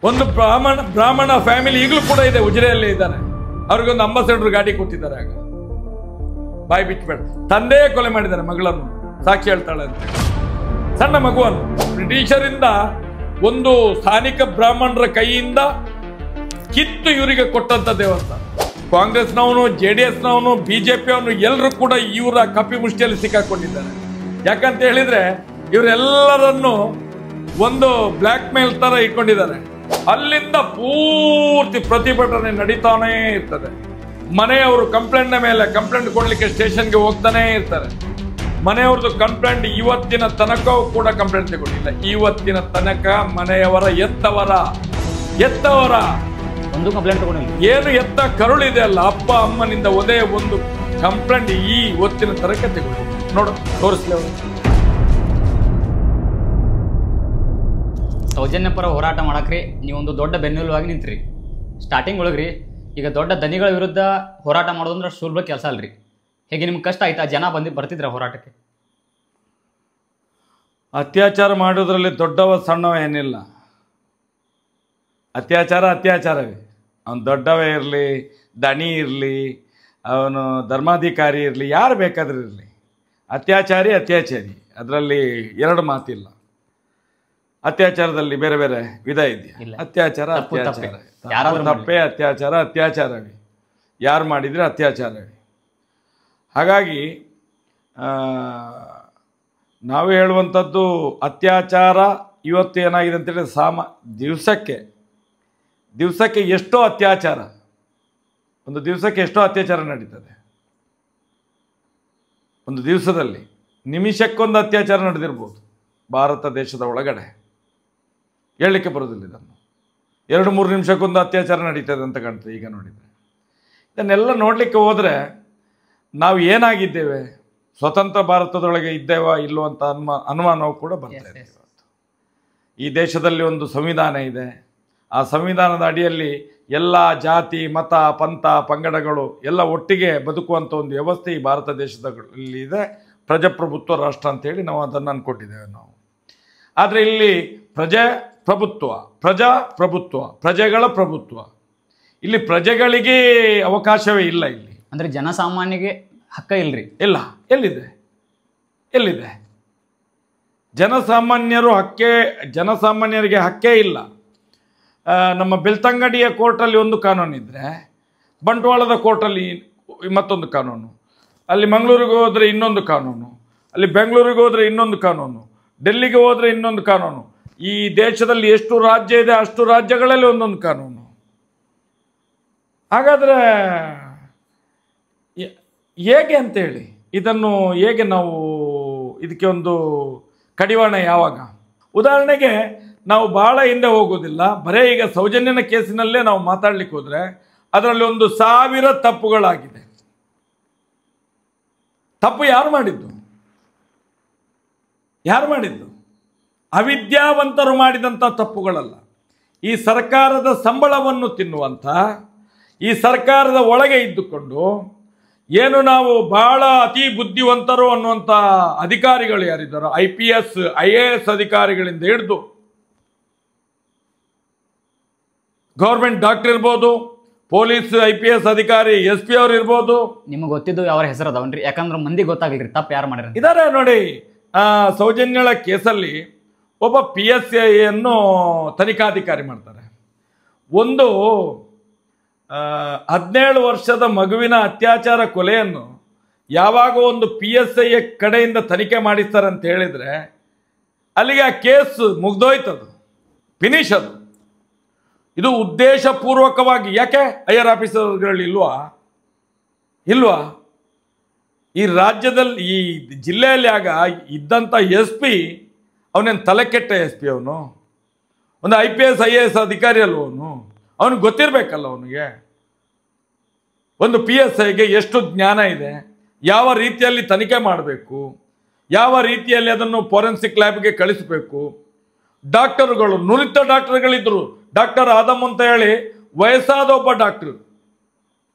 ಒಂದು ಬ್ರಾಹ್ಮಣ ಫ್ಯಾಮಿಲಿ ಈಗಲೂ ಕೂಡ ಇದೆ, ಉಜಿರೆಯಲ್ಲಿ ಇದ್ದಾರೆ. ಅವ್ರಿಗೊಂದು ಅಂಬಾಸಡರ್ ಗಾಡಿ ಕೊಟ್ಟಿದ್ದಾರೆ. ಆಗ ಬಾಯಿ ಬಿಚ್ಚಬೇಡ, ತಂದೆ ಕೊಲೆ ಮಾಡಿದ್ದಾರೆ ಮಗಳನ್ನು, ಸಾಕ್ಷಿ ಹೇಳ್ತಾಳೆ ಅಂತ. ಸಣ್ಣ ಮಗುವನ್ನು ಬ್ರಿಟಿಷರಿಂದ ಒಂದು ಸ್ಥಾನಿಕ ಬ್ರಾಹ್ಮಣರ ಕೈಯಿಂದ ಕಿತ್ತು ಇವರಿಗೆ ಕೊಟ್ಟಂತ ದೇವಸ್ಥಾನ. ಕಾಂಗ್ರೆಸ್ನವನು, JDSನವನು, BJPಯವನು ಎಲ್ಲರೂ ಕೂಡ ಇವರ ಕಪಿ ಮುಷ್ಟಿಯಲ್ಲಿ ಸಿಕ್ಕಾಕೊಂಡಿದ್ದಾರೆ. ಯಾಕಂತ ಹೇಳಿದ್ರೆ ಇವರೆಲ್ಲರನ್ನು ಒಂದು ಬ್ಲ್ಯಾಕ್ ಮೇಲ್ ತರ ಇಟ್ಕೊಂಡಿದ್ದಾರೆ. ಅಲ್ಲಿಂದ ಪೂರ್ತಿ ಪ್ರತಿಭಟನೆ ನಡೀತಾನೇ ಇರ್ತದೆ. ಮನೆಯವರು ಕಂಪ್ಲೇಂಟ್ ಮೇಲೆ ಕಂಪ್ಲೇಂಟ್ ಕೊಡ್ಲಿಕ್ಕೆ ಸ್ಟೇಷನ್ಗೆ ಹೋಗ್ತಾನೆ ಇರ್ತಾರೆ. ಮನೆಯವ್ರದ್ದು ಕಂಪ್ಲೇಂಟ್ ಇವತ್ತಿನ ತನಕ ಕೂಡ ಕಂಪ್ಲೇಂಟ್ ತಗೊಂಡಿಲ್ಲ. ಇವತ್ತಿನ ತನಕ ಮನೆಯವರ ಎತ್ತವರ ಒಂದು ಕಂಪ್ಲೇಂಟ್ ತಗೊಂಡಿಲ್ಲ. ಏನು ಎತ್ತ ಕರುಳಿದೆ ಅಲ್ಲ, ಅಪ್ಪ ಅಮ್ಮನಿಂದ ಒಂದೇ ಒಂದು ಕಂಪ್ಲೇಂಟ್ ಈ ಇವತ್ತಿನ ತನಕ ತಗೊಂಡಿಲ್ಲ. ನೋಡು, ತೋರಿಸ್ಲೇ. ಸೌಜನ್ಯ ಪರ ಹೋರಾಟ ಮಾಡಕ್ರಿ ನೀವೊಂದು ದೊಡ್ಡ ಬೆನ್ನೆಲುವಾಗಿ ನಿಂತ್ರಿ. ಸ್ಟಾರ್ಟಿಂಗ್ ಒಳಗ್ರಿ ಈಗ ದೊಡ್ಡ ದನಿಗಳ ವಿರುದ್ಧ ಹೋರಾಟ ಮಾಡೋದಂದ್ರೆ ಸುಲಭ ಕೆಲಸ ಅಲ್ರಿ. ಹೇಗೆ ನಿಮ್ಗೆ ಕಷ್ಟ ಆಯ್ತಾ? ಜನ ಬರ್ತಿದ್ರ ಹೋರಾಟಕ್ಕೆ? ಅತ್ಯಾಚಾರ ಮಾಡೋದ್ರಲ್ಲಿ ದೊಡ್ಡವ ಸಣ್ಣವ ಏನಿಲ್ಲ. ಅತ್ಯಾಚಾರವೇ. ಅವನು ದೊಡ್ಡವೇ ಇರಲಿ, ದಣಿ ಇರಲಿ, ಅವನು ಧರ್ಮಾಧಿಕಾರಿ ಇರಲಿ, ಯಾರು ಬೇಕಾದ್ರೂ ಇರಲಿ, ಅತ್ಯಾಚಾರಿ. ಅದರಲ್ಲಿ ಎರಡು ಮಾತಿಲ್ಲ. ಅತ್ಯಾಚಾರದಲ್ಲಿ ಬೇರೆ ಬೇರೆ ವಿಧ ಇದೆಯಾ? ತಪ್ಪೇ ಅತ್ಯಾಚಾರವೇ. ಯಾರು ಮಾಡಿದರೆ ಅತ್ಯಾಚಾರವೇ. ಹಾಗಾಗಿ ನಾವು ಹೇಳುವಂಥದ್ದು ಅತ್ಯಾಚಾರ ಇವತ್ತು ಏನಾಗಿದೆ ಅಂತೇಳಿ ದಿವಸಕ್ಕೆ ಎಷ್ಟೋ ಅತ್ಯಾಚಾರ, ಒಂದು ದಿವಸಕ್ಕೆ ಎಷ್ಟೋ ಅತ್ಯಾಚಾರ ನಡೀತದೆ. ಒಂದು ದಿವಸದಲ್ಲಿ ನಿಮಿಷಕ್ಕೊಂದು ಅತ್ಯಾಚಾರ ನಡೆದಿರ್ಬೋದು ಭಾರತ ದೇಶದ ಒಳಗಡೆ. ಹೇಳಲಿಕ್ಕೆ ಬರೋದಿಲ್ಲ ಇದನ್ನು. 2-3 ನಿಮಿಷಕ್ಕೊಂದು ಅತ್ಯಾಚಾರ ನಡೀತದೆ ಅಂತ ಕಾಣ್ತದೆ ಈಗ ನೋಡಿದರೆ. ಇದನ್ನೆಲ್ಲ ನೋಡಲಿಕ್ಕೆ ಹೋದರೆ ನಾವು ಏನಾಗಿದ್ದೇವೆ, ಸ್ವತಂತ್ರ ಭಾರತದೊಳಗೆ ಇದ್ದೇವಾ ಇಲ್ಲೋ ಅಂತ ಅನುಮಾನವು ಕೂಡ ಬರ್ತಾ ಇದೆ. ಈ ದೇಶದಲ್ಲಿ ಒಂದು ಸಂವಿಧಾನ ಇದೆ. ಆ ಸಂವಿಧಾನದ ಅಡಿಯಲ್ಲಿ ಎಲ್ಲ ಜಾತಿ, ಮತ, ಪಂಥ, ಪಂಗಡಗಳು ಎಲ್ಲ ಒಟ್ಟಿಗೆ ಬದುಕುವಂಥ ಒಂದು ವ್ಯವಸ್ಥೆ ಈ ಭಾರತ ದೇಶದಲ್ಲಿ ಇದೆ. ಪ್ರಜಾಪ್ರಭುತ್ವ ರಾಷ್ಟ್ರ ಅಂತೇಳಿ ನಾವು ಅದನ್ನು ಅಂದ್ಕೊಂಡಿದ್ದೇವೆ ನಾವು. ಆದರೆ ಇಲ್ಲಿ ಪ್ರಜೆಗಳ ಪ್ರಭುತ್ವ. ಇಲ್ಲಿ ಪ್ರಜೆಗಳಿಗೆ ಅವಕಾಶವೇ ಇಲ್ಲ. ಇಲ್ಲಿ ಅಂದರೆ ಜನಸಾಮಾನ್ಯಗೆ ಹಕ್ಕ ಇಲ್ರಿ. ಇಲ್ಲ. ಎಲ್ಲಿದೆ ಜನಸಾಮಾನ್ಯರಿಗೆ ಹಕ್ಕೇ ಇಲ್ಲ. ನಮ್ಮ ಬೆಳ್ತಂಗಡಿಯ ಕೋರ್ಟಲ್ಲಿ ಒಂದು ಕಾನೂನಿದ್ರೆ, ಬಂಟ್ವಾಳದ ಕೋರ್ಟಲ್ಲಿ ಮತ್ತೊಂದು ಕಾನೂನು, ಅಲ್ಲಿ ಮಂಗಳೂರಿಗೆ ಹೋದರೆ ಇನ್ನೊಂದು ಕಾನೂನು, ಅಲ್ಲಿ ಬೆಂಗಳೂರಿಗೆ ಹೋದರೆ ಇನ್ನೊಂದು ಕಾನೂನು, ಡೆಲ್ಲಿಗೆ ಹೋದರೆ ಇನ್ನೊಂದು ಕಾನೂನು. ಈ ದೇಶದಲ್ಲಿ ಎಷ್ಟು ರಾಜ್ಯ ಇದೆ ಅಷ್ಟು ರಾಜ್ಯಗಳಲ್ಲಿ ಒಂದೊಂದು ಕಾನೂನು. ಹಾಗಾದರೆ ಹೇಗೆ ಅಂತೇಳಿ ಇದನ್ನು ಹೇಗೆ ನಾವು ಇದಕ್ಕೆ ಒಂದು ಕಡಿವಾಣ ಯಾವಾಗ? ಉದಾಹರಣೆಗೆ ನಾವು ಭಾಳ ಹಿಂದೆ ಹೋಗೋದಿಲ್ಲ. ಬರೇ ಈಗ ಸೌಜನ್ಯನ ಕೇಸಿನಲ್ಲೇ ನಾವು ಮಾತಾಡ್ಲಿಕ್ಕೆ ಹೋದರೆ ಅದರಲ್ಲಿ 1000 ತಪ್ಪುಗಳಾಗಿದೆ. ತಪ್ಪು ಯಾರು ಮಾಡಿದ್ದು? ಅವಿದ್ಯಾವಂತರು ಮಾಡಿದಂಥ ತಪ್ಪುಗಳಲ್ಲ. ಈ ಸರ್ಕಾರದ ಸಂಬಳವನ್ನು ತಿನ್ನುವಂಥ, ಈ ಸರ್ಕಾರದ ಒಳಗೆ ಇದ್ದುಕೊಂಡು ಏನು ನಾವು ಬಹಳ ಅತಿ ಬುದ್ಧಿವಂತರು ಅನ್ನುವಂಥ ಅಧಿಕಾರಿಗಳು ಯಾರಿದ್ದಾರೋ, IPS IAS ಅಧಿಕಾರಿಗಳಿಂದ ಹಿಡಿದು ಗೌರ್ಮೆಂಟ್ ಡಾಕ್ಟರ್ ಇರ್ಬೋದು, ಪೊಲೀಸ್ IPS ಅಧಿಕಾರಿ SP ಅವ್ರು ಇರ್ಬೋದು. ನಿಮಗೆ ಗೊತ್ತಿದ್ದು ಯಾವ ಹೆಸರು ಅದಾವನ್ರಿ? ಯಾಕಂದ್ರೆ ಮಂದಿ ಗೊತ್ತಾಗ್ಲಿರಿ ತಪ್ಪು ಯಾರು ಮಾಡ್ಯಾರ ಇದಾರೆ ನೋಡಿ. ಸೌಜನ್ಯಳ ಕೇಸಲ್ಲಿ ಒಬ್ಬ PSIಯನ್ನು ತನಿಖಾಧಿಕಾರಿ ಮಾಡ್ತಾರೆ. ಒಂದು 17 ವರ್ಷದ ಮಗುವಿನ ಅತ್ಯಾಚಾರ ಕೊಲೆಯನ್ನು ಯಾವಾಗ ಒಂದು PSI ಕಡೆಯಿಂದ ತನಿಖೆ ಮಾಡಿಸ್ತಾರೆ ಅಂತ ಹೇಳಿದರೆ ಅಲ್ಲಿಗೆ ಆ ಕೇಸ್ ಮುಗ್ದೋಯ್ತದು, ಫಿನಿಶ್ ಅದು. ಇದು ಉದ್ದೇಶಪೂರ್ವಕವಾಗಿ. ಯಾಕೆ ಹೈಯರ್ ಆಫೀಸರ್ಗಳು ಇಲ್ವಾ? ಈ ರಾಜ್ಯದಲ್ಲಿ, ಈ ಜಿಲ್ಲೆಯಲ್ಲಿ ಆಗ ಇದ್ದಂಥ SP ಅವನೇನು ತಲೆ ಕೆಟ್ಟ SP ಅವನು? ಒಂದು IPS IAS ಅಧಿಕಾರಿ ಅಲ್ವ ಅವನಿಗೆ ಗೊತ್ತಿರಬೇಕಲ್ಲ. ಅವನಿಗೆ ಒಂದು PSIಗೆ ಎಷ್ಟು ಜ್ಞಾನ ಇದೆ, ಯಾವ ರೀತಿಯಲ್ಲಿ ತನಿಖೆ ಮಾಡಬೇಕು, ಯಾವ ರೀತಿಯಲ್ಲಿ ಅದನ್ನು ಫೋರೆನ್ಸಿಕ್ ಲ್ಯಾಬ್ಗೆ ಕಳಿಸಬೇಕು. ಡಾಕ್ಟರ್ಗಳು, ನುರಿತ ಡಾಕ್ಟರ್ಗಳಿದ್ದರು. ಡಾಕ್ಟರ್ ಆದಮ್ ಅಂತ ಹೇಳಿ ವಯಸ್ಸಾದ ಒಬ್ಬ ಡಾಕ್ಟರ್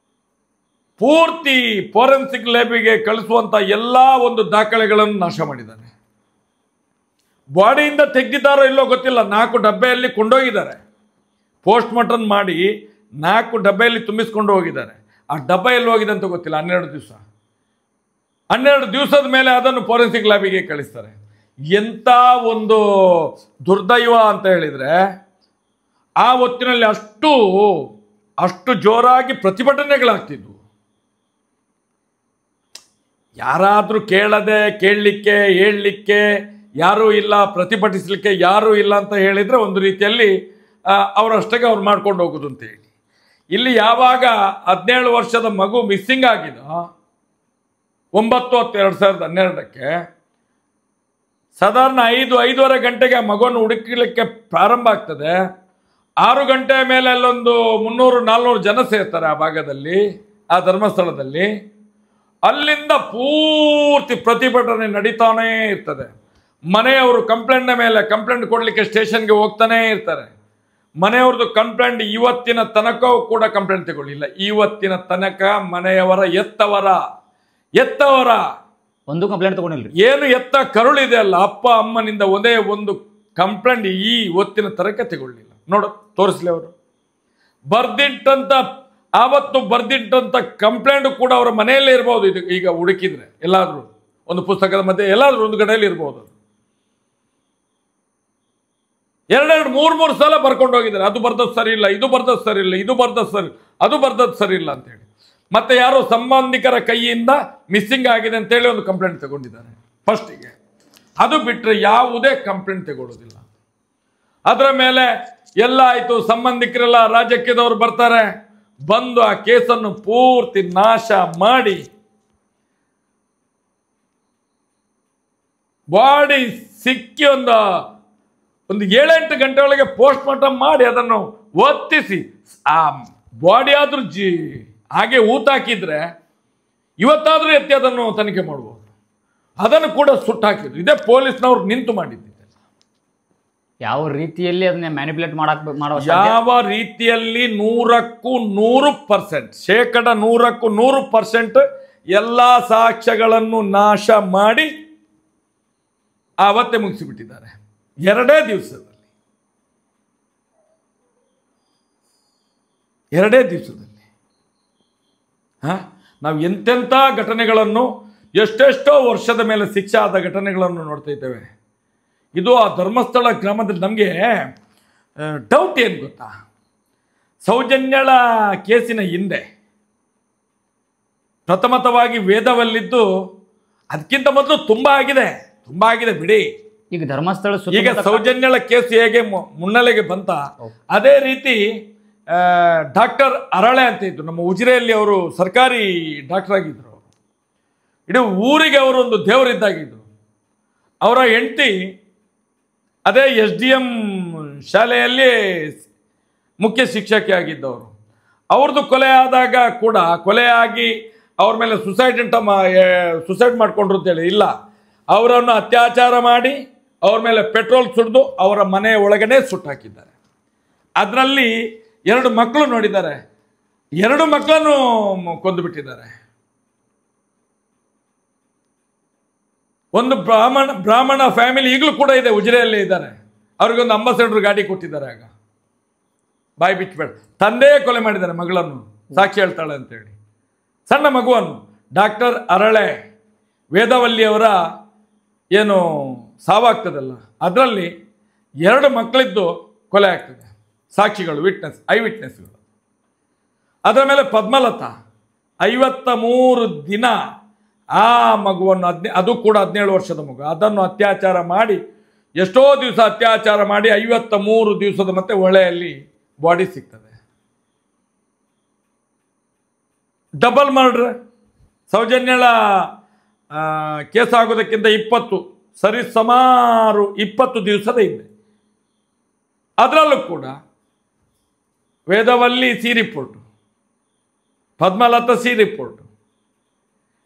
ಪೂರ್ತಿ ಫೋರೆನ್ಸಿಕ್ ಲ್ಯಾಬಿಗೆ ಕಳಿಸುವಂಥ ಎಲ್ಲ ಒಂದು ದಾಖಲೆಗಳನ್ನು ನಾಶ ಮಾಡಿದ್ದಾನೆ. ಬಾಡಿಯಿಂದ ತೆಗೆದಿದ್ದಾರೋ ಇಲ್ಲೋ ಗೊತ್ತಿಲ್ಲ, 4 ಡಬ್ಬೆಯಲ್ಲಿ ಕೊಂಡೋಗಿದ್ದಾರೆ. ಪೋಸ್ಟ್ ಮಾರ್ಟಮ್ ಮಾಡಿ 4 ಡಬ್ಬೆಯಲ್ಲಿ ತುಂಬಿಸ್ಕೊಂಡು ಹೋಗಿದ್ದಾರೆ. ಆ ಡಬ್ಬ ಎಲ್ಲಿ ಹೋಗಿದೆ ಅಂತ ಗೊತ್ತಿಲ್ಲ. 12 ದಿವಸದ ಮೇಲೆ ಅದನ್ನು ಫೋರೆನ್ಸಿಕ್ ಲ್ಯಾಬಿಗೆ ಕಳಿಸ್ತಾರೆ. ಎಂಥ ಒಂದು ದುರ್ದೈವ ಅಂತ ಹೇಳಿದರೆ, ಆ ಹೊತ್ತಿನಲ್ಲಿ ಅಷ್ಟು ಜೋರಾಗಿ ಪ್ರತಿಭಟನೆಗಳಾಗ್ತಿದ್ವು. ಯಾರಾದರೂ ಕೇಳಲಿಕ್ಕೆ ಹೇಳಲಿಕ್ಕೆ ಯಾರೂ ಇಲ್ಲ, ಪ್ರತಿಭಟಿಸಲಿಕ್ಕೆ ಯಾರೂ ಇಲ್ಲ ಅಂತ ಹೇಳಿದರೆ ಒಂದು ರೀತಿಯಲ್ಲಿ ಅವರಷ್ಟಕ್ಕೆ ಅವ್ರು ಮಾಡ್ಕೊಂಡು ಹೋಗೋದು ಅಂತೇಳಿ. ಇಲ್ಲಿ ಯಾವಾಗ 17 ವರ್ಷದ ಮಗು ಮಿಸ್ಸಿಂಗ್ ಆಗಿದೋ 9/10/2012 ಸಾಧಾರಣ 5-5:30 ಗಂಟೆಗೆ ಆ ಮಗುವನ್ನು ಹುಡುಕಲಿಕ್ಕೆ ಪ್ರಾರಂಭ ಆಗ್ತದೆ. 6 ಗಂಟೆ ಮೇಲೆ ಅಲ್ಲೊಂದು 300-400 ಜನ ಸೇರ್ತಾರೆ ಆ ಭಾಗದಲ್ಲಿ, ಆ ಧರ್ಮಸ್ಥಳದಲ್ಲಿ. ಅಲ್ಲಿಂದ ಪೂರ್ತಿ ಪ್ರತಿಭಟನೆ ನಡೀತಾನೇ ಇರ್ತದೆ. ಮನೆಯವರು ಕಂಪ್ಲೇಂಟ್ ಕೊಡಲಿಕ್ಕೆ ಸ್ಟೇಷನ್ಗೆ ಹೋಗ್ತಾನೇ ಇರ್ತಾರೆ. ಮನೆಯವ್ರದ್ದು ಕಂಪ್ಲೇಂಟ್ ಇವತ್ತಿನ ತನಕ ಕೂಡ ಕಂಪ್ಲೇಂಟ್ ತಗೊಳ್ಳಿಲ್ಲ. ಇವತ್ತಿನ ತನಕ ಮನೆಯವರ ಎತ್ತವರ ಒಂದು ಕಂಪ್ಲೇಂಟ್ ತಗೊಂಡಿಲ್ಲ. ಏನು ಎತ್ತ ಕರುಳಿದೆ ಅಲ್ಲ, ಅಪ್ಪ ಅಮ್ಮನಿಂದ ಒಂದೇ ಒಂದು ಕಂಪ್ಲೇಂಟ್ ಈ ಇವತ್ತಿನ ತನಕ ತಗೊಳ್ಳಿಲ್ಲ. ತೋರಿಸ್ಲಿ ಅವರು ಆವತ್ತು ಬರ್ದಿಟ್ಟಂತ ಕಂಪ್ಲೇಂಟ್ ಕೂಡ ಅವರ ಮನೆಯಲ್ಲೇ ಇರ್ಬೋದು. ಇದು ಈಗ ಹುಡುಕಿದ್ರೆ ಎಲ್ಲಾದ್ರೂ ಒಂದು ಪುಸ್ತಕದ ಮಧ್ಯೆ ಎಲ್ಲಾದ್ರೂ ಒಂದು ಕಡೆಯಲ್ಲಿ ಇರ್ಬೋದು. 2-3 ಸಲ ಬರ್ಕೊಂಡು ಹೋಗಿದ್ದಾರೆ. ಅದು ಬರ್ದದ್ದು ಸರಿ ಇಲ್ಲ, ಇದು ಬರ್ದದ್ದು ಸರಿ ಇಲ್ಲ, ಅದು ಬರ್ದದ್ದು ಸರಿ ಇಲ್ಲ ಅಂತೇಳಿ. ಮತ್ತೆ ಯಾರೋ ಸಂಬಂಧಿಕರ ಕೈಯಿಂದ ಮಿಸ್ಸಿಂಗ್ ಆಗಿದೆ ಅಂತೇಳಿ ಒಂದು ಕಂಪ್ಲೇಂಟ್ ತಗೊಂಡಿದ್ದಾರೆ ಫಸ್ಟಿಗೆ. ಅದು ಬಿಟ್ಟರೆ ಯಾವುದೇ ಕಂಪ್ಲೇಂಟ್ ತಗೊಳ್ಳೋದಿಲ್ಲ. ಅದರ ಮೇಲೆ ಎಲ್ಲ ಆಯಿತು, ಸಂಬಂಧಿಕರೆಲ್ಲ ರಾಜಕೀಯದವರು ಬರ್ತಾರೆ, ಬಂದು ಆ ಕೇಸನ್ನು ಪೂರ್ತಿ ನಾಶ ಮಾಡಿ ಬಾಡಿ ಸಿಕ್ಕಿ ಒಂದು 7-8 ಗಂಟೆ ಒಳಗೆ ಪೋಸ್ಟ್ ಮಾರ್ಟಮ್ ಮಾಡಿ ಅದನ್ನು ಒತ್ತಿಸಿ ಆ ಬಾಡಿ ಆದ್ರೂ ಹಾಗೆ ಊತಾಕಿದ್ರೆ ಇವತ್ತಾದ್ರೂ ಎತ್ತಿ ಅದನ್ನು ತನಿಖೆ ಮಾಡ್ಬೋದು. ಅದನ್ನು ಕೂಡ ಸುಟ್ಟಾಕಿದ್ರು. ಇದೇ ಪೊಲೀಸ್ನವ್ರು ನಿಂತು ಮಾಡಿದ್ದು. ಯಾವ ರೀತಿಯಲ್ಲಿ ಅದನ್ನ ಮ್ಯಾನಿಪುಲೇಟ್ ಮಾಡೋ ಯಾವ ರೀತಿಯಲ್ಲಿ 100% 100% ಎಲ್ಲ ಸಾಕ್ಷ್ಯಗಳನ್ನು ನಾಶ ಮಾಡಿ ಆವತ್ತೇ ಮುಗಿಸಿಬಿಟ್ಟಿದ್ದಾರೆ. 2 ದಿವಸದಲ್ಲಿ ನಾವು ಎಂತೆಂಥ ಘಟನೆಗಳನ್ನು, ಎಷ್ಟೆಷ್ಟೋ ವರ್ಷದ ಮೇಲೆ ಶಿಕ್ಷೆ ಆದ ಘಟನೆಗಳನ್ನು ನೋಡ್ತಾ ಇದ್ದೇವೆ. ಇದು ಆ ಧರ್ಮಸ್ಥಳ ಗ್ರಾಮದಲ್ಲಿ ನಮಗೆ ಡೌಟ್ ಏನು ಗೊತ್ತಾ, ಸೌಜನ್ಯಳ ಕೇಸಿನ ಹಿಂದೆ ಪ್ರಥಮತವಾಗಿ ವೇದವಲ್ಲಿದ್ದು ಅದಕ್ಕಿಂತ ಮೊದಲು ತುಂಬ ಆಗಿದೆ ಬಿಡಿ. ಈಗ ಧರ್ಮಸ್ಥಳ ಈಗ ಸೌಜನ್ಯಳ ಕೇಸ್ ಹೇಗೆ ಮುನ್ನೆಲೆಗೆ ಬಂತ, ಅದೇ ರೀತಿ ಡಾಕ್ಟರ್ ಅರಳೆ ಅಂತ ಇದ್ರು ನಮ್ಮ ಉಜಿರೆಯಲ್ಲಿ. ಅವರು ಸರ್ಕಾರಿ ಡಾಕ್ಟರ್ ಆಗಿದ್ರು. ಇಡೀ ಊರಿಗೆ ಅವರು ಒಂದು ದೇವರಿದ್ದಾಗಿದ್ರು. ಅವರ ಹೆಂಡತಿ ಅದೇ SDM ಶಾಲೆಯಲ್ಲಿ ಮುಖ್ಯ ಶಿಕ್ಷಕಿ ಆಗಿದ್ದವರು. ಅವ್ರದ್ದು ಕೊಲೆ ಆದಾಗ ಕೂಡ ಕೊಲೆಯಾಗಿ ಅವ್ರ ಮೇಲೆ ಸುಸೈಡ್ ಮಾಡ್ಕೊಂಡ್ರು ಅಂತೇಳಿ ಇಲ್ಲ, ಅವರನ್ನು ಅತ್ಯಾಚಾರ ಮಾಡಿ ಅವ್ರ ಮೇಲೆ ಪೆಟ್ರೋಲ್ ಸುರಿದು ಅವರ ಮನೆಯ ಒಳಗಡೆ ಸುಟ್ಟಾಕಿದ್ದಾರೆ. ಅದರಲ್ಲಿ 2 ಮಕ್ಕಳು ನೋಡಿದ್ದಾರೆ, 2 ಮಕ್ಕಳನ್ನು ಕೊಂದು ಬಿಟ್ಟಿದ್ದಾರೆ. ಒಂದು ಬ್ರಾಹ್ಮಣ ಫ್ಯಾಮಿಲಿ ಈಗಲೂ ಕೂಡ ಇದೆ, ಉಜಿರೆಯಲ್ಲೇ ಇದ್ದಾರೆ. ಅವ್ರಿಗೊಂದು ಅಂಬಾಸೆಡರ್ ಗಾಡಿ ಕೊಟ್ಟಿದ್ದಾರೆ. ಆಗ ಬಾಯಿ ಬಿಚ್ಚಬೇಡ, ತಂದೆ ಕೊಲೆ ಮಾಡಿದ್ದಾರೆ ಮಗಳನ್ನು, ಸಾಕ್ಷಿ ಹೇಳ್ತಾಳೆ ಅಂತೇಳಿ. ಸಣ್ಣ ಮಗುವನ್ನು ಡಾಕ್ಟರ್ ಅರಳೆ ವೇದವಲ್ಲಿಯವರ ಏನು ಸಾವಾಗ್ತದಲ್ಲ, ಅದರಲ್ಲಿ 2 ಮಕ್ಕಳಿದ್ದು ಕೊಲೆ ಆಗ್ತದೆ. ಸಾಕ್ಷಿಗಳು, ಐ ವಿಟ್ನೆಸ್ಗಳು. ಅದರ ಮೇಲೆ ಪದ್ಮಲತಾ 53 ದಿನ ಆ ಮಗುವನ್ನು ಅದು ಕೂಡ 17 ವರ್ಷದ ಮಗು, ಅದನ್ನು ಅತ್ಯಾಚಾರ ಮಾಡಿ ಎಷ್ಟೋ ದಿವಸ ಅತ್ಯಾಚಾರ ಮಾಡಿ 53 ದಿವಸದ ಮತ್ತೆ ಹೊಳೆಯಲ್ಲಿ ಬಾಡಿ ಸಿಗ್ತದೆ. Double murder. ಸೌಜನ್ಯಳ ಕೇಸ್ ಆಗೋದಕ್ಕಿಂತ ಸುಮಾರು 20 ದಿವಸದ ಹಿಂದೆ. ಅದರಲ್ಲೂ ಕೂಡ Vedavalli C report, Padmalatha C report,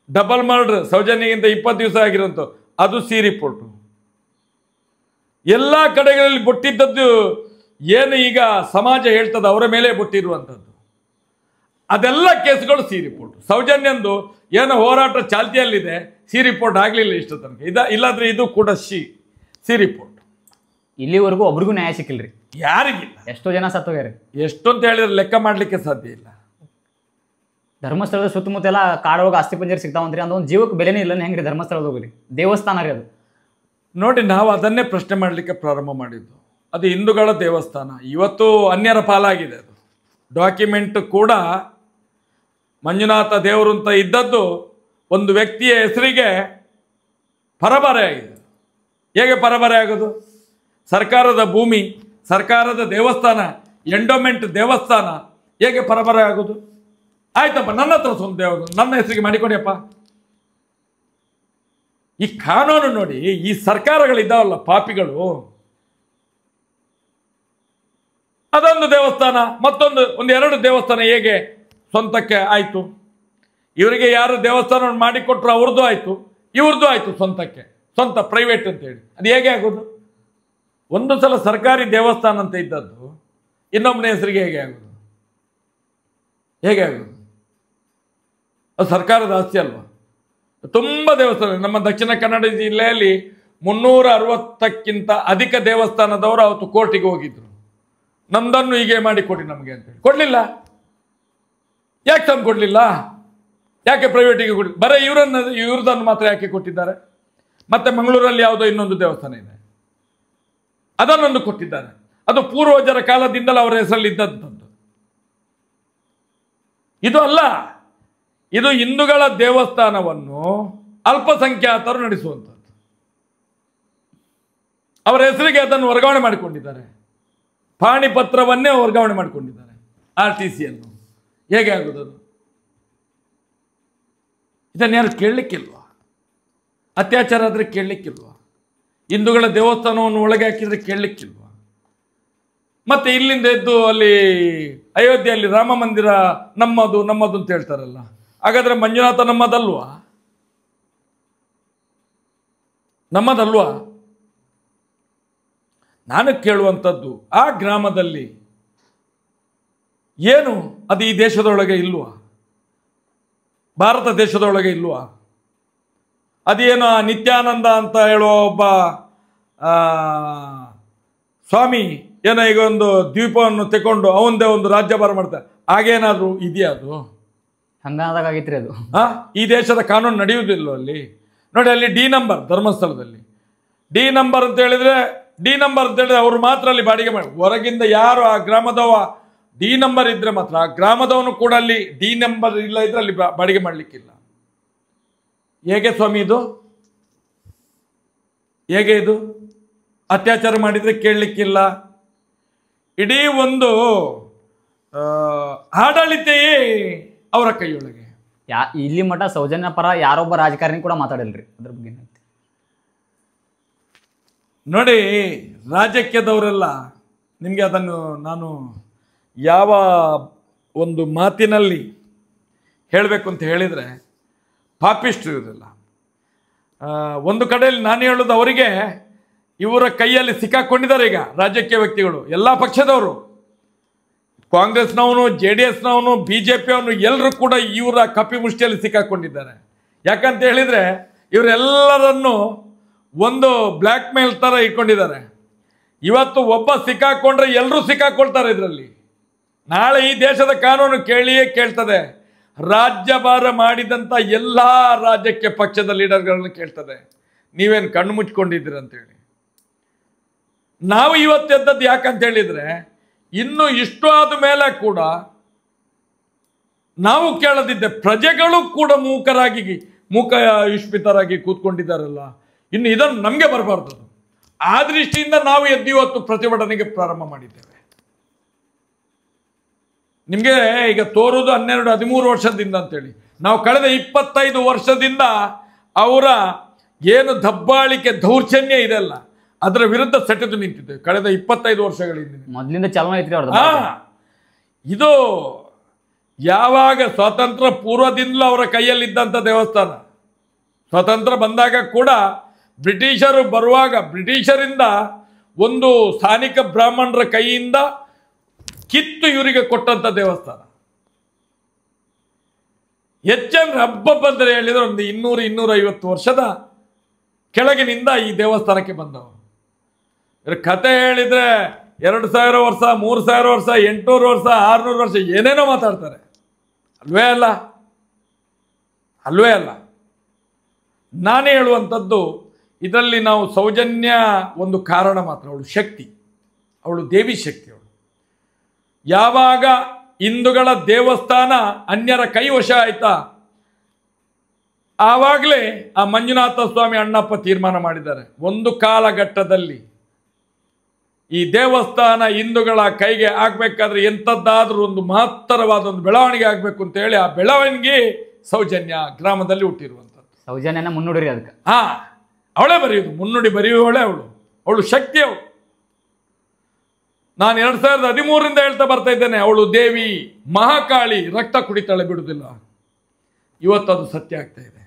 double murder ಸೌಜನ್ಯಗಿಂತ 20 ದಿವಸ ಆಗಿರೋಂಥ ಅದು ಸಿ ರಿಪೋರ್ಟು. ಎಲ್ಲ ಕಡೆಗಳಲ್ಲಿ ಬೊಟ್ಟಿದ್ದದ್ದು ಏನು ಈಗ ಸಮಾಜ ಹೇಳ್ತದೆ ಅವರ ಮೇಲೆ ಬೊಟ್ಟಿರುವಂಥದ್ದು, ಅದೆಲ್ಲ ಕೇಸ್ಗಳು ಸಿ ರಿಪೋರ್ಟ್. ಸೌಜನ್ಯಂದು ಏನೋ ಹೋರಾಟ ಚಾಲ್ತಿಯಲ್ಲಿದೆ, ಸಿ ರಿಪೋರ್ಟ್ ಆಗಲಿಲ್ಲ ಇಷ್ಟು ತನಕ. ಇಲ್ಲಾಂದ್ರೆ ಇದು ಕೂಡ ಸಿ ರಿಪೋರ್ಟ್. ಇಲ್ಲಿವರೆಗೂ ಒಬ್ರಿಗೂ ನ್ಯಾಯ ಸಿಕ್ಕಿಲ್ರಿ. ಯಾರಿಗಿಲ್ಲ. ಎಷ್ಟೋ ಜನ ಸತ್ತೋಗ್ಯಾರ. ಎಷ್ಟು ಅಂತ ಹೇಳಿದ್ರೆ ಲೆಕ್ಕ ಮಾಡಲಿಕ್ಕೆ ಸಾಧ್ಯ ಇಲ್ಲ. ಧರ್ಮಸ್ಥಳದ ಸುತ್ತಮುತ್ತ ಎಲ್ಲ ಕಾಡೋಗ ಆಸ್ತಿ ಪಂಜರ ಸಿಗ್ತಾವಂತ್ರಿ, ಅದೊಂದು ಜೀವಕ್ಕೆ ಬೆಲೆನೇ ಇಲ್ಲ ಹೆಂಗ್ರಿ? ಧರ್ಮಸ್ಥಳದ ಹೋಗ್ರಿ, ದೇವಸ್ಥಾನ ರೀ ಅದು. ನೋಡಿ, ನಾವು ಅದನ್ನೇ ಪ್ರಶ್ನೆ ಮಾಡಲಿಕ್ಕೆ ಪ್ರಾರಂಭ ಮಾಡಿದ್ದು. ಅದು ಹಿಂದೂಗಳ ದೇವಸ್ಥಾನ, ಇವತ್ತು ಅನ್ಯರ ಪಾಲಾಗಿದೆ. ಅದು ಡಾಕ್ಯುಮೆಂಟ್ ಕೂಡ ಮಂಜುನಾಥ ದೇವರು ಅಂತ ಇದ್ದದ್ದು ಒಂದು ವ್ಯಕ್ತಿಯ ಹೆಸರಿಗೆ ಪರಬರೆ ಆಗಿದೆ. ಹೇಗೆ ಪರಬರೆ ಆಗೋದು? ಸರ್ಕಾರದ ಭೂಮಿ, ಸರ್ಕಾರದ ದೇವಸ್ಥಾನ, ಎಂಡೋಮೆಂಟ್ ದೇವಸ್ಥಾನ ಹೇಗೆ ಪರಬರೆ ಆಗೋದು? ಆಯ್ತಪ್ಪ, ನನ್ನ ಹತ್ರ ಸ್ವಂತ ದೇವರು ನನ್ನ ಹೆಸರಿಗೆ ಮಾಡಿಕೊಡಿಯಪ್ಪ. ಈ ಕಾನೂನು ನೋಡಿ, ಈ ಸರ್ಕಾರಗಳಿದ್ದಾವಲ್ಲ ಪಾಪಿಗಳು, ಅದೊಂದು ದೇವಸ್ಥಾನ ಮತ್ತೊಂದು ಎರಡು ದೇವಸ್ಥಾನ ಹೇಗೆ ಸ್ವಂತಕ್ಕೆ ಆಯಿತು? ಇವರಿಗೆ ಯಾರು ದೇವಸ್ಥಾನ ಮಾಡಿಕೊಟ್ರು ಅವ್ರದ್ದು ಆಯಿತು, ಇವ್ರದ್ದು ಆಯಿತು ಸ್ವಂತಕ್ಕೆ, ಸ್ವಂತ ಪ್ರೈವೇಟ್ ಅಂತೇಳಿ. ಅದು ಹೇಗೆ ಆಗೋದು? ಒಂದು ಸಲ ಸರ್ಕಾರಿ ದೇವಸ್ಥಾನ ಅಂತ ಇದ್ದದ್ದು ಇನ್ನೊಬ್ಬನ ಹೆಸರಿಗೆ ಹೇಗೆ ಆಗೋದು? ಹೇಗೆ ಆಗೋದು? ಅದು ಸರ್ಕಾರದ ಆಸ್ತಿ ಅಲ್ವಾ? ತುಂಬ ದೇವಸ್ಥಾನ ನಮ್ಮ ದಕ್ಷಿಣ ಕನ್ನಡ ಜಿಲ್ಲೆಯಲ್ಲಿ 360ಕ್ಕಿಂತ ಅಧಿಕ ದೇವಸ್ಥಾನದವರು ಅವತ್ತು ಕೋರ್ಟಿಗೆ ಹೋಗಿದ್ರು. ನಮ್ದನ್ನು ಹೀಗೆ ಮಾಡಿಕೊಡಿ ನಮಗೆ ಅಂತೇಳಿ. ಕೊಡಲಿಲ್ಲ. ಯಾಕೆ ತಂದು ಕೊಡಲಿಲ್ಲ? ಯಾಕೆ ಪ್ರೈವೇಟಿಗೆ ಕೊಡಿ? ಬರೀ ಇವ್ರದನ್ನು ಮಾತ್ರ ಯಾಕೆ ಕೊಟ್ಟಿದ್ದಾರೆ? ಮತ್ತೆ ಮಂಗಳೂರಲ್ಲಿ ಯಾವುದೋ ಇನ್ನೊಂದು ದೇವಸ್ಥಾನ ಇದೆ, ಅದನ್ನೊಂದು ಕೊಟ್ಟಿದ್ದಾರೆ. ಅದು ಪೂರ್ವಜರ ಕಾಲದಿಂದಲೂ ಅವರ ಹೆಸರಲ್ಲಿ ಇದ್ದಂಥದ್ದು. ಇದು ಅಲ್ಲ, ಇದು ಹಿಂದೂಗಳ ದೇವಸ್ಥಾನವನ್ನು ಅಲ್ಪಸಂಖ್ಯಾತರು ನಡೆಸುವಂಥದ್ದು. ಅವರ ಹೆಸರಿಗೆ ಅದನ್ನು ವರ್ಗಾವಣೆ ಮಾಡಿಕೊಂಡಿದ್ದಾರೆ. ಪಾಣಿಪತ್ರವನ್ನೇ ವರ್ಗಾವಣೆ ಮಾಡಿಕೊಂಡಿದ್ದಾರೆ, RTCಯನ್ನು. ಹೇಗೆ ಆಗುವುದು? ಇದನ್ನು ಯಾರು ಕೇಳಲಿಕ್ಕಿಲ್ವಾ? ಅತ್ಯಾಚಾರ ಆದರೆ ಕೇಳಲಿಕ್ಕಿಲ್ವಾ? ಹಿಂದೂಗಳ ದೇವಸ್ಥಾನವನ್ನು ಒಳಗೆ ಹಾಕಿದರೆ ಕೇಳಲಿಕ್ಕಿಲ್ವಾ? ಮತ್ತೆ ಇಲ್ಲಿಂದ ಎದ್ದು ಅಲ್ಲಿ ಅಯೋಧ್ಯೆಯಲ್ಲಿ ರಾಮ ಮಂದಿರ ನಮ್ಮದು ನಮ್ಮದು ಅಂತ ಹೇಳ್ತಾರಲ್ಲ, ಹಾಗಾದ್ರೆ ಮಂಜುನಾಥ ನಮ್ಮದಲ್ವಾ? ನಮ್ಮದಲ್ವಾ? ನಾನು ಕೇಳುವಂಥದ್ದು, ಆ ಗ್ರಾಮದಲ್ಲಿ ಏನು ಅದು ಈ ದೇಶದೊಳಗೆ ಇಲ್ವಾ? ಭಾರತ ದೇಶದೊಳಗೆ ಇಲ್ವಾ? ಅದೇನೋ ನಿತ್ಯಾನಂದ ಅಂತ ಹೇಳುವ ಒಬ್ಬ ಸ್ವಾಮಿ ಏನೋ ಈಗ ಒಂದು ದ್ವೀಪವನ್ನು ತಗೊಂಡು ಅವನದೇ ಒಂದು ರಾಜ್ಯಭಾರ ಮಾಡ್ತಾರೆ, ಹಾಗೇನಾದರೂ ಇದೆಯಾ? ಅದು ಹಂಗಾದಾಗೈತ್ರಿ ಅದು. ಈ ದೇಶದ ಕಾನೂನು ನಡೆಯುವುದಿಲ್ಲ ಅಲ್ಲಿ. ನೋಡಿ, ಅಲ್ಲಿ D ನಂಬರ್, ಧರ್ಮಸ್ಥಳದಲ್ಲಿ D ನಂಬರ್ ಅಂತ ಹೇಳಿದ್ರೆ ಅವರು ಮಾತ್ರ ಅಲ್ಲಿ ಬಾಡಿಗೆ ಮಾಡಿ, ಹೊರಗಿಂದ ಯಾರು ಆ ಗ್ರಾಮದವ D ನಂಬರ್ ಇದ್ರೆ ಮಾತ್ರ, ಆ ಗ್ರಾಮದವನು ಕೂಡ ಅಲ್ಲಿ D ನಂಬರ್ ಇಲ್ಲ ಇದ್ರೆ ಅಲ್ಲಿ ಬಾಡಿಗೆ ಮಾಡಲಿಕ್ಕಿಲ್ಲ. ಹೇಗೆ ಸ್ವಾಮಿ ಇದು? ಹೇಗೆ ಇದು? ಅತ್ಯಾಚಾರ ಮಾಡಿದರೆ ಕೇಳಲಿಕ್ಕಿಲ್ಲ. ಇಡೀ ಒಂದು ಆಡಳಿತೆಯೇ ಅವರ ಕೈಯೊಳಗೆ. ಇಲ್ಲಿ ಮಠ ಸೌಜನ್ಯ ಪರ ಯಾರೊಬ್ಬ ರಾಜಕಾರಣಿ ಕೂಡ ಮಾತಾಡಲ್ರಿ ಅದ್ರ ಬಗ್ಗೆ. ನೋಡಿ, ರಾಜಕೀಯದವರೆಲ್ಲ ನಿಮಗೆ ಅದನ್ನು ನಾನು ಯಾವ ಒಂದು ಮಾತಿನಲ್ಲಿ ಹೇಳಬೇಕು ಅಂತ ಹೇಳಿದರೆ, ಪಾಪಿಸ್ಟ್ರು ಇರಲಿಲ್ಲ. ಒಂದು ಕಡೆಯಲ್ಲಿ ನಾನು ಹೇಳೋದು, ಅವರಿಗೆ ಇವರ ಕೈಯಲ್ಲಿ ಸಿಕ್ಕಾಕೊಂಡಿದ್ದಾರೆ ಈಗ ರಾಜಕೀಯ ವ್ಯಕ್ತಿಗಳು, ಎಲ್ಲ ಪಕ್ಷದವರು, ಕಾಂಗ್ರೆಸ್ನವನು, JDSನವನು, BJPಯವನು, ಎಲ್ಲರೂ ಕೂಡ ಇವರ ಕಪಿಮುಷ್ಟಿಯಲ್ಲಿ ಸಿಕ್ಕಾಕೊಂಡಿದ್ದಾರೆ. ಯಾಕಂತ ಹೇಳಿದರೆ ಇವರೆಲ್ಲರನ್ನು ಒಂದು ಬ್ಲ್ಯಾಕ್ ಮೇಲ್ ಥರ ಇಟ್ಕೊಂಡಿದ್ದಾರೆ. ಇವತ್ತು ಒಬ್ಬ ಸಿಕ್ಕಾಕೊಂಡ್ರೆ ಎಲ್ಲರೂ ಸಿಕ್ಕಾಕೊಳ್ತಾರೆ ಇದರಲ್ಲಿ. ನಾಳೆ ಈ ದೇಶದ ಕಾನೂನು ಕೇಳಿಯೇ ಕೇಳ್ತದೆ. ರಾಜ್ಯಭಾರ ಮಾಡಿದಂಥ ಎಲ್ಲ ರಾಜ್ಯಕ್ಕೆ ಪಕ್ಷದ ಲೀಡರ್ಗಳನ್ನು ಕೇಳ್ತದೆ, ನೀವೇನು ಕಣ್ಣು ಮುಚ್ಕೊಂಡಿದ್ದೀರ ಅಂತೇಳಿ. ನಾವು ಇವತ್ತೆದ್ದದ್ದು ಯಾಕಂತ ಹೇಳಿದರೆ, ಇನ್ನು ಇಷ್ಟು ಆದ ಮೇಲೆ ಕೂಡ ನಾವು ಕೇಳದಿದ್ದೆ, ಪ್ರಜೆಗಳು ಕೂಡ ಮೂಕ ಯುಷ್ಮಿತರಾಗಿ ಕೂತ್ಕೊಂಡಿದ್ದಾರಲ್ಲ, ಇನ್ನು ಇದನ್ನು ನಮಗೆ ಬರಬಾರ್ದು. ಆ ದೃಷ್ಟಿಯಿಂದ ನಾವು ಎದ್ದು ಇವತ್ತು ಪ್ರತಿಭಟನೆಗೆ ಪ್ರಾರಂಭ ಮಾಡಿದ್ದೇವೆ. ನಿಮಗೆ ಈಗ ತೋರುವುದು 12-13 ವರ್ಷದಿಂದ ಅಂತೇಳಿ, ನಾವು ಕಳೆದ 25 ವರ್ಷದಿಂದ ಅವರ ಏನು ದಬ್ಬಾಳಿಕೆ ದೌರ್ಜನ್ಯ ಇದೆಲ್ಲ ಅದರ ವಿರುದ್ಧ ಸೆಟೆದು ನಿಂತಿದ್ದೇವೆ ಕಳೆದ 25 ವರ್ಷಗಳಿಂದ. ಮೊದಲಿಂದ ಚಾಲನೆ ಐತ್ರಿ ಅವ್ರದ್ದು. ಇದು ಯಾವಾಗ ಸ್ವಾತಂತ್ರ್ಯ ಪೂರ್ವದಿಂದಲೂ ಅವರ ಕೈಯಲ್ಲಿದ್ದಂಥ ದೇವಸ್ಥಾನ. ಸ್ವಾತಂತ್ರ್ಯ ಬಂದಾಗ ಕೂಡ ಬ್ರಿಟಿಷರು ಬರುವಾಗ ಬ್ರಿಟಿಷರಿಂದ ಒಂದು ಸ್ಥಾನಿಕ ಬ್ರಾಹ್ಮಣರ ಕೈಯಿಂದ ಕಿತ್ತು ಇವರಿಗೆ ಕೊಟ್ಟಂಥ ದೇವಸ್ಥಾನ. ಹೆಚ್ಚಂದ್ರೆ ಹಬ್ಬ ಬಂದರೆ ಹೇಳಿದರೆ ಒಂದು 200-250 ವರ್ಷದ ಕೆಳಗಿನಿಂದ ಈ ದೇವಸ್ಥಾನಕ್ಕೆ ಬಂದವರು. ಇದ್ರ ಕತೆ ಹೇಳಿದರೆ 2000 ವರ್ಷ, 3000 ವರ್ಷ, 800 ವರ್ಷ, 600 ವರ್ಷ ಏನೇನೋ ಮಾತಾಡ್ತಾರೆ. ಅಲ್ವೇ ಅಲ್ಲ, ಅಲ್ವೇ ಅಲ್ಲ. ನಾನೇ ಹೇಳುವಂಥದ್ದು, ಇದರಲ್ಲಿ ನಾವು ಸೌಜನ್ಯ ಒಂದು ಕಾರಣ ಮಾತ್ರ. ಅವಳು ಶಕ್ತಿ, ಅವಳು ದೇವಿ ಶಕ್ತಿ. ಅವಳು ಯಾವಾಗ ಹಿಂದೂಗಳ ದೇವಸ್ಥಾನ ಅನ್ಯರ ಕೈವಶ ಆಯ್ತಾ, ಆವಾಗಲೇ ಆ ಮಂಜುನಾಥ ಸ್ವಾಮಿ ಅಣ್ಣಪ್ಪ ತೀರ್ಮಾನ ಮಾಡಿದ್ದಾರೆ, ಒಂದು ಕಾಲಘಟ್ಟದಲ್ಲಿ ಈ ದೇವಸ್ಥಾನ ಹಿಂದೂಗಳ ಕೈಗೆ ಆಗ್ಬೇಕಾದ್ರೆ ಎಂಥದ್ದಾದ್ರೂ ಒಂದು ಮಹತ್ತರವಾದ ಒಂದು ಬೆಳವಣಿಗೆ ಆಗಬೇಕು ಅಂತ ಹೇಳಿ, ಆ ಬೆಳವಣಿಗೆ ಸೌಜನ್ಯ ಗ್ರಾಮದಲ್ಲಿ ಹುಟ್ಟಿರುವಂಥದ್ದು. ಸೌಜನ್ಯನ ಮುನ್ನುಡಿರಿ ಅದಕ್ಕೆ. ಅವಳೇ ಬರೆಯುವುದು, ಮುನ್ನುಡಿ ಬರೆಯುವವಳೆ ಅವಳು ಶಕ್ತಿ. ಅವಳು ನಾನು 2013ರಿಂದ ಹೇಳ್ತಾ ಬರ್ತಾ ಇದ್ದೇನೆ, ಅವಳು ದೇವಿ ಮಹಾಕಾಳಿ, ರಕ್ತ ಕುಡಿತಾಳೆ ಬಿಡುವುದಿಲ್ಲ. ಇವತ್ತು ಅದು ಸತ್ಯ ಆಗ್ತಾ ಇದೆ.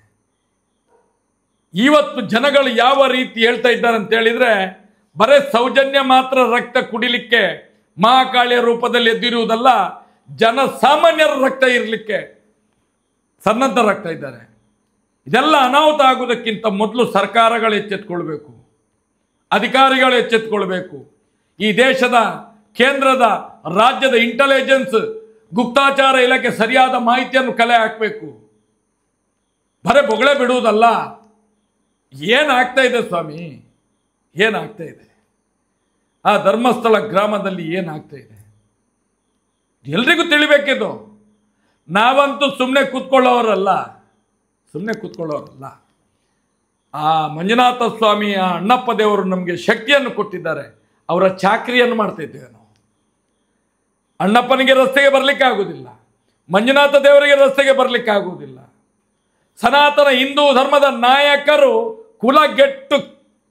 ಇವತ್ತು ಜನಗಳು ಯಾವ ರೀತಿ ಹೇಳ್ತಾ ಇದ್ದಾರೆ ಅಂತ ಹೇಳಿದ್ರೆ, ಬರೇ ಸೌಜನ್ಯ ಮಾತ್ರ ರಕ್ತ ಕುಡಿಲಿಕ್ಕೆ ಮಹಾಕಾಳಿಯ ರೂಪದಲ್ಲಿ ಎದ್ದಿರುವುದಲ್ಲ, ಜನಸಾಮಾನ್ಯರ ರಕ್ತ ಇರಲಿಕ್ಕೆ ಸನ್ನದ್ಧರಾಗ್ತಾ ಇದ್ದಾರೆ. ಇದೆಲ್ಲ ಅನಾಹುತ ಆಗುವುದಕ್ಕಿಂತ ಮೊದಲು ಸರ್ಕಾರಗಳು ಎಚ್ಚೆತ್ತುಕೊಳ್ಬೇಕು, ಅಧಿಕಾರಿಗಳು ಎಚ್ಚೆತ್ತುಕೊಳ್ಬೇಕು. ಈ ದೇಶದ ಕೇಂದ್ರದ ರಾಜ್ಯದ ಇಂಟೆಲಿಜೆನ್ಸ್ ಗುಪ್ತಾಚಾರ ಇಲಾಖೆ ಸರಿಯಾದ ಮಾಹಿತಿಯನ್ನು ಕಲೆ ಹಾಕಬೇಕು. ಬರೇ ಬೊಗಳೆ ಬಿಡುವುದಲ್ಲ. ಏನಾಗ್ತಾ ಇದೆ ಸ್ವಾಮಿ, ಏನಾಗ್ತಾ ಇದೆ ಆ ಧರ್ಮಸ್ಥಳ ಗ್ರಾಮದಲ್ಲಿ, ಏನಾಗ್ತಾ ಇದೆ ಎಲ್ರಿಗೂ ತಿಳಿಬೇಕಿದು. ನಾವಂತೂ ಸುಮ್ಮನೆ ಕೂತ್ಕೊಳ್ಳೋರಲ್ಲ. ಆ ಮಂಜುನಾಥ ಸ್ವಾಮಿ, ಆ ಅಣ್ಣಪ್ಪ ದೇವರು ನಮಗೆ ಶಕ್ತಿಯನ್ನು ಕೊಟ್ಟಿದ್ದಾರೆ. ಅವರ ಚಾಕ್ರಿಯನ್ನು ಮಾಡ್ತಾ ಇದ್ದೇವೆ ನಾವು. ಅಣ್ಣಪ್ಪನಿಗೆ ರಸ್ತೆಗೆ ಬರಲಿಕ್ಕೆ ಆಗುವುದಿಲ್ಲ, ಮಂಜುನಾಥ ದೇವರಿಗೆ ರಸ್ತೆಗೆ ಬರಲಿಕ್ಕೆ ಆಗುವುದಿಲ್ಲ. ಸನಾತನ ಹಿಂದೂ ಧರ್ಮದ ನಾಯಕರು ಕುಲಗೆಟ್ಟು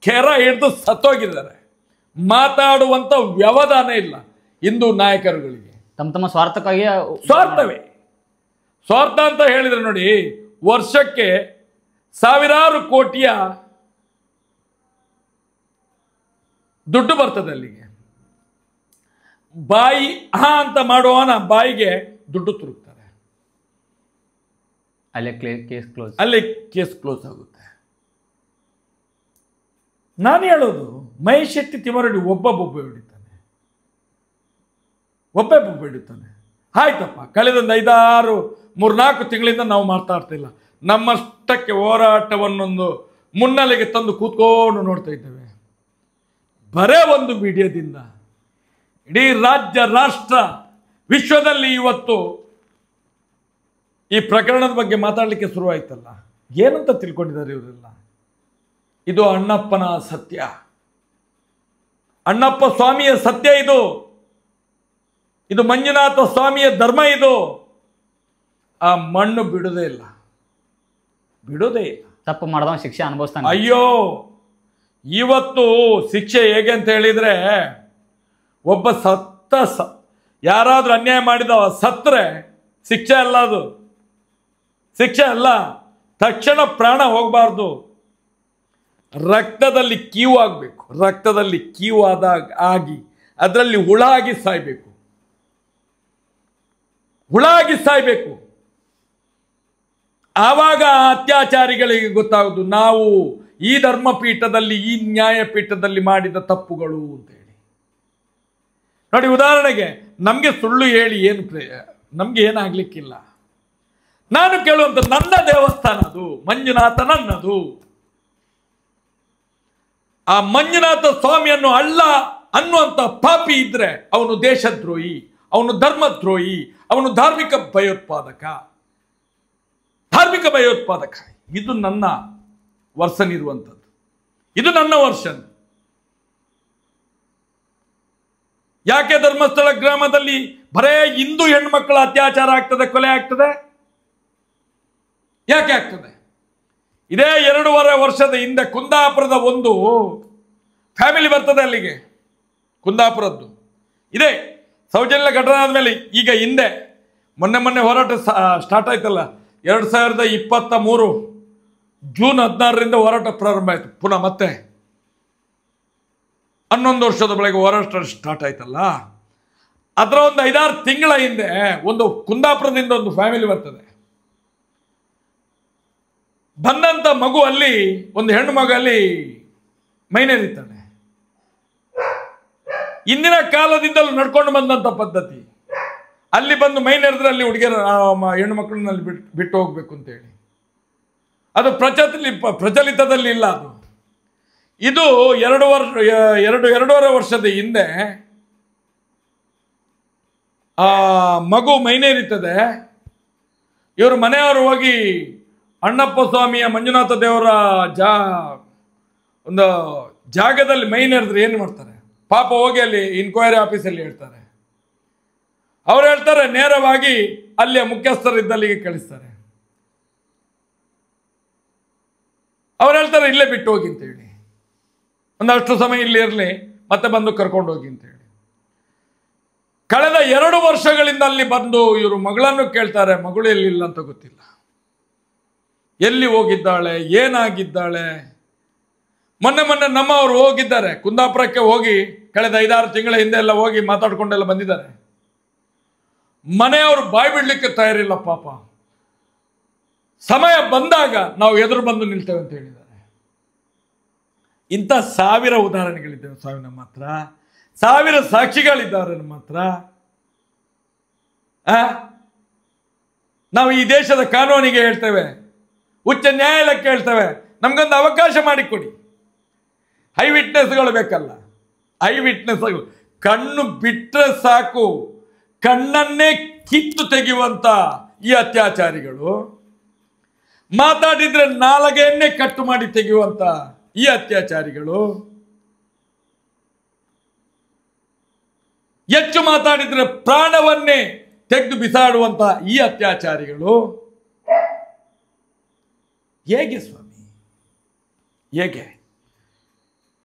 ಕೆರ ಹಿಡಿದು ಸತ್ತೋಗಿದ್ದಾರೆ. ಮಾತಾಡುವಂಥ ವ್ಯವಧಾನ ಇಲ್ಲ ಹಿಂದೂ ನಾಯಕರುಗಳಿಗೆ. ತಮ್ಮ ಸ್ವಾರ್ಥಕ್ಕಾಗಿ ಸ್ವಾರ್ಥ ಅಂತ ಹೇಳಿದ್ರೆ ನೋಡಿ, ವರ್ಷಕ್ಕೆ ಸಾವಿರಾರು ಕೋಟಿಯ ದುಡ್ಡು ಬರ್ತದೆ ಅಲ್ಲಿಗೆ. ಬಾಯಿ ಅಂತ ಮಾಡುವವನ ಬಾಯಿಗೆ ದುಡ್ಡು ತುರುಕ್ತಾರೆ, ಅಲ್ಲಿ ಕೇಸ್ ಕ್ಲೋಸ್ ಆಗುತ್ತೆ. ನಾನು ಹೇಳೋದು, ಮಹೇಶ್ ಶೆಟ್ಟಿ ತಿಮ್ಮರೆಡ್ಡಿ ಒಬ್ಬೊಬ್ಬ ಹಿಡಿತಾನೆ. ಆಯ್ತಪ್ಪ, ಕಳೆದೊಂದು 3-4 ತಿಂಗಳಿಂದ ನಾವು ಮಾತಾಡ್ತಿಲ್ಲ. ನಮ್ಮಷ್ಟಕ್ಕೆ ಹೋರಾಟವನ್ನೊಂದು ಮುನ್ನೆಲೆಗೆ ತಂದು ಕೂತ್ಕೊಂಡು ನೋಡ್ತಾ ಇದ್ದೇವೆ. ಬರೇ ಒಂದು ವಿಡಿಯೋದಿಂದ ಇಡೀ ರಾಜ್ಯ, ರಾಷ್ಟ್ರ, ವಿಶ್ವದಲ್ಲಿ ಇವತ್ತು ಈ ಪ್ರಕರಣದ ಬಗ್ಗೆ ಮಾತಾಡಲಿಕ್ಕೆ ಶುರುವಾಯ್ತಲ್ಲ. ಏನಂತ ತಿಳ್ಕೊಂಡಿದ್ದಾರೆ ಇವರೆಲ್ಲ? ಇದು ಅಣ್ಣಪ್ಪನ ಸತ್ಯ, ಅಣ್ಣಪ್ಪ ಸ್ವಾಮಿಯ ಸತ್ಯ. ಇದು ಮಂಜುನಾಥ ಸ್ವಾಮಿಯ ಧರ್ಮ. ಇದು ಆ ಮಣ್ಣು ಬಿಡೋದೇ ಇಲ್ಲ. ತಪ್ಪು ಮಾಡಿದವ ಶಿಕ್ಷೆ ಅನುಭವಿಸ್ತಾನೆ. ಅಯ್ಯೋ, ಇವತ್ತು ಶಿಕ್ಷೆ ಹೇಗೆ ಅಂತ ಹೇಳಿದ್ರೆ, ಒಬ್ಬ ಯಾರಾದ್ರೂ ಅನ್ಯಾಯ ಮಾಡಿದವ ಸತ್ರೆ ಶಿಕ್ಷೆ ಅಲ್ಲ, ಅದು ಶಿಕ್ಷೆ ಅಲ್ಲ. ತಕ್ಷಣ ಪ್ರಾಣ ಹೋಗಬಾರ್ದು. ರಕ್ತದಲ್ಲಿ ಕೀವು ಆಗಬೇಕು. ರಕ್ತದಲ್ಲಿ ಕೀವು ಆಗಿ ಅದರಲ್ಲಿ ಹುಳ ಆಗಿ ಸಾಯ್ಬೇಕು. ಆವಾಗ ಅತ್ಯಾಚಾರಿಗಳಿಗೆ ಗೊತ್ತಾಗುವುದು ನಾವು ಈ ಧರ್ಮಪೀಠದಲ್ಲಿ, ಈ ನ್ಯಾಯಪೀಠದಲ್ಲಿ ಮಾಡಿದ ತಪ್ಪುಗಳು ಅಂತ ಹೇಳಿ. ನೋಡಿ, ಉದಾಹರಣೆಗೆ ನಮಗೆ ಸುಳ್ಳು ಹೇಳಿ ನಮ್ಗೆ ಏನಾಗ್ಲಿಕ್ಕಿಲ್ಲ. ನಾನು ಕೇಳುವಂತ, ನನ್ನ ದೇವಸ್ಥಾನ ಅದು, ಮಂಜುನಾಥ ನನ್ನದು. ಆ ಮಂಜುನಾಥ ಸ್ವಾಮಿಯನ್ನು ಅಲ್ಲ ಅನ್ನುವಂಥ ಪಾಪಿ ಇದ್ರೆ ಅವನು ದೇಶದ್ರೋಹಿ, ಅವನು ಧರ್ಮದ್ರೋಹಿ, ಅವನು ಧಾರ್ಮಿಕ ಭಯೋತ್ಪಾದಕ. ಇದು ನನ್ನ ವರ್ಷನ್ ಇರುವಂಥದ್ದು. ಇದು ನನ್ನ ವರ್ಷನ್. ಯಾಕೆ ಧರ್ಮಸ್ಥಳ ಗ್ರಾಮದಲ್ಲಿ ಬರೇ ಹಿಂದೂ ಹೆಣ್ಮಕ್ಕಳ ಅತ್ಯಾಚಾರ ಆಗ್ತದೆ, ಕೊಲೆ ಆಗ್ತದೆ? ಯಾಕೆ ಆಗ್ತದೆ? ಇದೇ 2.5 ವರ್ಷದ ಹಿಂದೆ ಕುಂದಾಪುರದ ಒಂದು ಫ್ಯಾಮಿಲಿ ಬರ್ತದೆ ಅಲ್ಲಿಗೆ. ಕುಂದಾಪುರದ್ದು ಇದೇ ಸೌಜನ್ಯ ಘಟನೆ ಆದಮೇಲೆ, ಈಗ ಹಿಂದೆ ಮೊನ್ನೆ ಹೋರಾಟ ಸ್ಟಾರ್ಟ್ ಆಯ್ತಲ್ಲ, 2023 ಜೂನ್ 16ರಿಂದ ಹೋರಾಟ ಪ್ರಾರಂಭ ಆಯಿತು. ಪುನಃ ಮತ್ತೆ 11 ವರ್ಷದ ಬಳಿಕ ಹೋರಾಟ ಸ್ಟಾರ್ಟ್ ಆಯ್ತಲ್ಲ, ಅದರ ಒಂದು 5-6 ತಿಂಗಳ ಹಿಂದೆ ಒಂದು ಕುಂದಾಪುರದಿಂದ ಒಂದು ಫ್ಯಾಮಿಲಿ ಬರ್ತದೆ. ಬಂದಂಥ ಮಗು ಅಲ್ಲಿ, ಒಂದು ಹೆಣ್ಣು ಮಗು ಅಲ್ಲಿ ಮೈನೇರಿತಾಳೆ. ಇಂದಿನ ಕಾಲದಿಂದಲೂ ನಡ್ಕೊಂಡು ಬಂದಂಥ ಪದ್ಧತಿ. ಅಲ್ಲಿ ಬಂದು ಮೈ ನೆರೆದ್ರೆ ಅಲ್ಲಿ ಹುಡುಗಿಯರ ಹೆಣ್ಣು ಮಕ್ಕಳನ್ನಲ್ಲಿ ಬಿಟ್ಟು ಹೋಗ್ಬೇಕು ಅಂತೇಳಿ ಅದು ಪ್ರಚಲಿತದಲ್ಲಿ ಇಲ್ಲ. ಇದು 2.5 ವರ್ಷದ ಹಿಂದೆ ಆ ಮಗು ಮೈನೇರಿತದೆ. ಇವರು ಮನೆಯವರು ಹೋಗಿ ಅಣ್ಣಪ್ಪ ಸ್ವಾಮಿಯ ಮಂಜುನಾಥ ದೇವರ ಒಂದು ಜಾಗದಲ್ಲಿ ಮೈನೇರಿದ್ರೆ ಏನು ಮಾಡ್ತಾರೆ? ಪಾಪ ಹೋಗಿ ಅಲ್ಲಿ ಇನ್ಕ್ವೈರಿ ಆಫೀಸಲ್ಲಿ ಹೇಳ್ತಾರೆ. ಅವ್ರು ಹೇಳ್ತಾರೆ ನೇರವಾಗಿ ಅಲ್ಲಿಯ ಮುಖ್ಯಸ್ಥರಿದ್ದಲ್ಲಿಗೆ ಕಳಿಸ್ತಾರೆ. ಅವ್ರು ಹೇಳ್ತಾರೆ ಇಲ್ಲೇ ಬಿಟ್ಟು ಹೋಗಿ ಅಂತೇಳಿ, ಒಂದಷ್ಟು ಸಮಯ ಇಲ್ಲಿ ಇರಲಿ, ಮತ್ತೆ ಬಂದು ಕರ್ಕೊಂಡು ಹೋಗಿ ಅಂತೇಳಿ. ಕಳೆದ 2 ವರ್ಷಗಳಿಂದ ಅಲ್ಲಿ ಬಂದು ಇವರು ಮಗಳನ್ನು ಕೇಳ್ತಾರೆ. ಮಗಳು ಎಲ್ಲಿಲ್ಲ ಅಂತ ಗೊತ್ತಿಲ್ಲ, ಎಲ್ಲಿ ಹೋಗಿದ್ದಾಳೆ, ಏನಾಗಿದ್ದಾಳೆ. ಮೊನ್ನೆ ನಮ್ಮವರು ಹೋಗಿದ್ದಾರೆ ಕುಂದಾಪುರಕ್ಕೆ, ಹೋಗಿ ಕಳೆದ 5-6 ತಿಂಗಳ ಹಿಂದೆ ಎಲ್ಲ ಹೋಗಿ ಮಾತಾಡ್ಕೊಂಡೆಲ್ಲ ಬಂದಿದ್ದಾರೆ. ಮನೆಯವರು ಬಾಯಿ ಬಿಡ್ಲಿಕ್ಕೆ ತಯಾರಿಲ್ಲ ಪಾಪ. ಸಮಯ ಬಂದಾಗ ನಾವು ಎದುರು ಬಂದು ನಿಲ್ತೇವೆ ಅಂತ ಹೇಳಿದ್ದಾರೆ. ಇಂಥ 1000 ಉದಾಹರಣೆಗಳಿದ್ದೇವೆ ಸ್ವಾಮಿ ನಮ್ಮ ಹತ್ರ, 1000 ಸಾಕ್ಷಿಗಳಿದ್ದಾರೆ ನಮ್ಮ ಹತ್ರ. ನಾವು ಈ ದೇಶದ ಕಾನೂನಿಗೆ ಹೇಳ್ತೇವೆ, ಉಚ್ಚ ನ್ಯಾಯಾಲಯಕ್ಕೆ ಹೇಳ್ತೇವೆ, ನಮ್ಗೊಂದು ಅವಕಾಶ ಮಾಡಿಕೊಡಿ. ಐ ವಿಟ್ನೆಸ್ಗಳು ಬೇಕಲ್ಲ, ಐ ವಿಟ್ನೆಸ್ಗಳು ಕಣ್ಣು ಬಿಟ್ಟರೆ ಸಾಕು, ಕಣ್ಣನ್ನೇ ಕಿತ್ತು ತೆಗೆಯುವಂತ ಈ ಅತ್ಯಾಚಾರಿಗಳು, ಮಾತಾಡಿದ್ರೆ ನಾಲಗೆಯನ್ನೇ ಕಟ್ಟು ಮಾಡಿ ತೆಗೆಯುವಂತ ಈ ಅತ್ಯಾಚಾರಿಗಳು, ಹೆಚ್ಚು ಮಾತಾಡಿದ್ರೆ ಪ್ರಾಣವನ್ನೇ ತೆಗೆದು ಬಿಸಾಡುವಂತ ಈ ಅತ್ಯಾಚಾರಿಗಳು ಹೇಗೆ ಸ್ವಾಮಿ, ಹೇಗೆ?